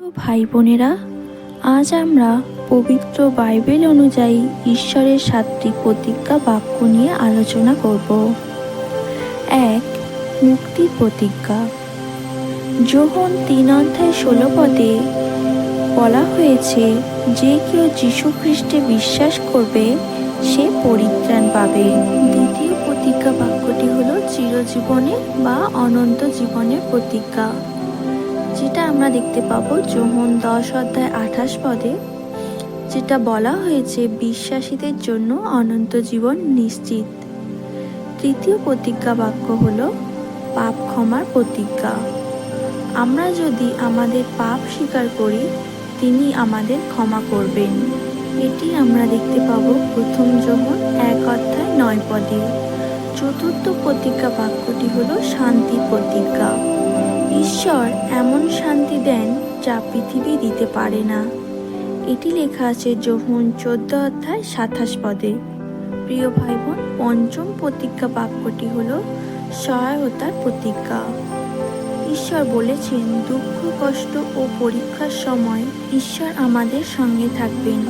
তো ভাই বোনেরা, আজ আমরা পবিত্র বাইবেল অনুযায়ী ঈশ্বরের 7টি প্রতিজ্ঞা বাক্য নিয়ে আলোচনা করব। 1. মুক্তির প্রতিজ্ঞা। যোহন 3:16 বলা হয়েছে, যে কেউ যীশু খ্রিস্টে বিশ্বাস করবে সে পরিত্রাণ পাবে। দ্বিতীয় প্রতিজ্ঞা বাক্যটি হলো চিরজীবনের বা অনন্ত জীবনের প্রতিজ্ঞা, যেটা আমরা দেখতে পাবো যোহন 10:28, যেটা বলা হয়েছে বিশ্বাসীদের জন্য অনন্ত জীবন নিশ্চিত। তৃতীয় প্রতিজ্ঞা বাক্য হলো পাপ ক্ষমার প্রতিজ্ঞা। আমরা যদি আমাদের পাপ স্বীকার করি, তিনি আমাদের ক্ষমা করবেন। এটি আমরা দেখতে পাবো প্রথম যোহন 1:9। চতুর্থ প্রতিজ্ঞা বাক্যটি হলো শান্তির প্রতিজ্ঞা। ঈশ্বর এমন শান্তি দেন যা পৃথিবী দিতে পারে না। এটি লেখা আছে যোহন 14:27। প্রিয় ভাই বোন, পঞ্চম প্রতিজ্ঞা বাক্যটি হলো সহায়তার প্রতিজ্ঞা। ঈশ্বর বলেছেন, দুঃখ, কষ্ট ও পরীক্ষার সময় ঈশ্বর আমাদের সঙ্গে থাকবেন,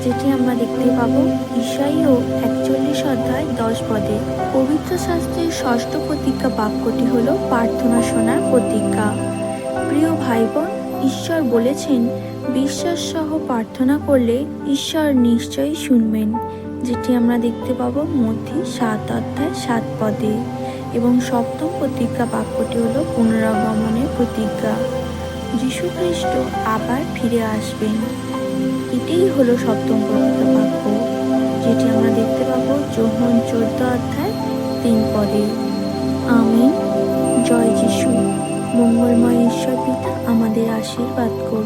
যেটি আমরা দেখতে পাবো ঈশাইয় 41:10। পবিত্র শাস্ত্রের ষষ্ঠ প্রতিজ্ঞা বাক্যটি হলো প্রার্থনা শোনার প্রতিজ্ঞা। প্রিয় ভাই বোন, ঈশ্বর বলেছেন বিশ্বাস সহ প্রার্থনা করলে ঈশ্বর নিশ্চয়ই শুনবেন, যেটি আমরা দেখতে পাবো মথি 7:7। এবং সপ্তম প্রতিজ্ঞা বাক্যটি হলো পুনরাগমনের প্রতিজ্ঞা। যীশু খ্রিস্ট আবার ফিরে আসবেন। এটাই হলো সপ্তম প্রতিজ্ঞা বাক্য, যেটি আমরা দেখতে পাবো যোহন 14:3। আমিন। জয় যিশু। মঙ্গলময় ঈশ্বর পিতা আমাদের আশীর্বাদ করুন।